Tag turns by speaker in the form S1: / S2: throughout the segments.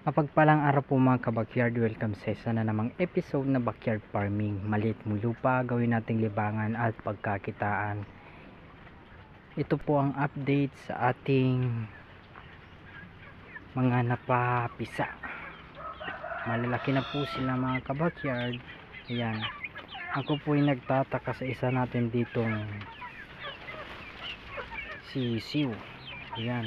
S1: Mapagpalang araw po mga ka-backyard, welcome sa isa na namang episode na backyard farming. Maliit mong lupa, gawin nating libangan at pagkakitaan. Ito po ang update sa ating mga napapisa. Malalaki na po sila mga ka-backyard. Ayan. Ako po ay nagtataka sa isa natin ditong sisiw. Ayan.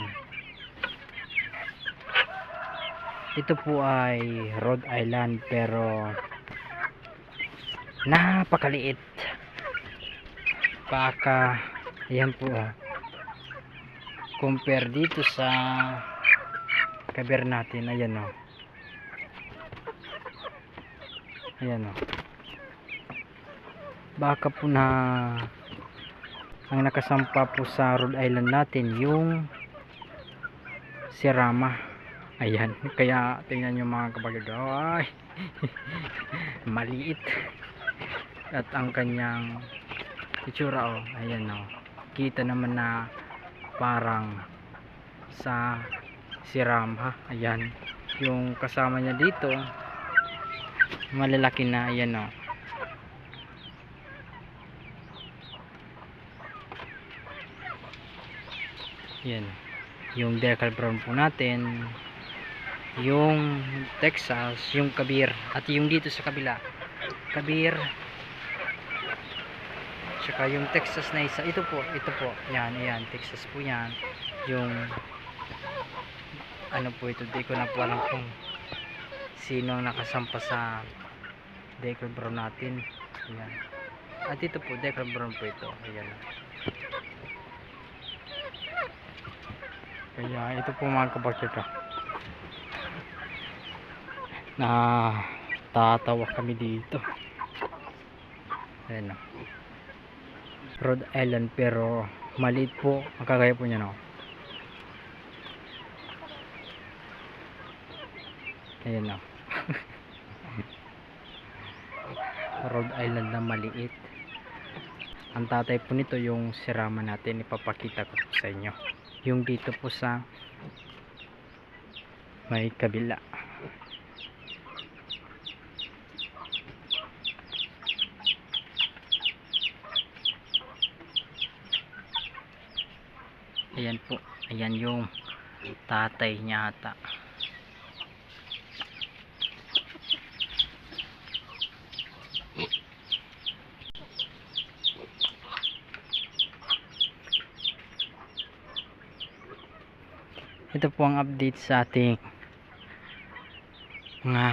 S1: Ito po ay Rhode Island pero napakaliit. Baka ayan po compare dito sa kaber natin. Ayan o. Ayan o. Baka po na ang nakasampa po sa Rhode Island natin yung sirama. Ayan, kaya tingnan nyo mga kabagay, ay maliit. At ang kanyang itsura ayan kita naman na parang sa sirama. Ayan, yung kasama niya dito malalaki na. Ayan yan yung decal brown po natin, yung Texas, yung kabir, at yung dito sa kabila kabir, tsaka yung Texas na isa. Ito po yan Texas po yan. Yung ano po ito, di ko na po alam kung sino ang nakasampa sa decal brown natin. Ayan. At ito po decal brown po ito. Ayan. Kaya ito po mga kabakit na tatawa kami dito. Ayan Rhode Island pero maliit po ang kagaya po niya ayan Rhode Island na maliit. Ang tatay po nito yung sirama natin, ipapakita ko po sa inyo yung dito po sa may kabila. Ayan po, ayan yung tatay niya ata. Ito po ang update sa ating mga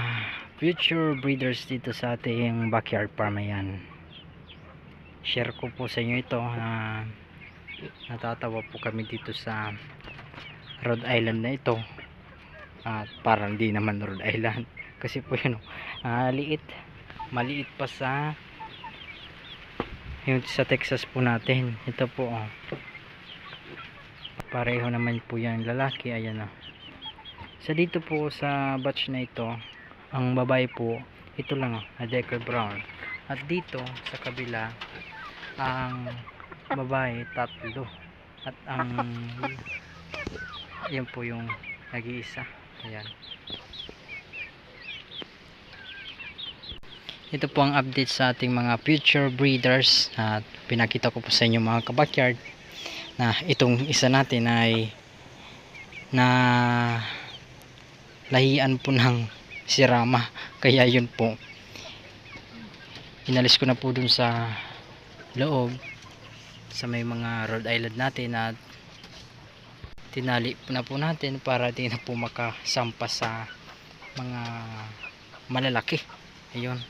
S1: future breeders dito sa ating backyard farm. Ayan, share ko po sa inyo ito. Natatawa po kami dito sa Rhode Island na ito, at parang di naman Rhode Island kasi po yun maliit pa sa yung sa Texas po natin. Ito po pareho naman po yan lalaki. Ayan sa dito po sa batch na ito, ang babae po ito lang decal brown, at dito sa kabila ang babae tatlo, at ang yan po yung nag-iisa. Ayan, ito po ang update sa ating mga future breeders, at pinakita ko po sa inyo mga kabakyard na itong isa natin ay na lahian po ng sirama, kaya yun po inalis ko na po dun sa loob sa may mga Rhode Island natin, at tinali na po natin para di na po makasampa sa mga malalaki. Ayun.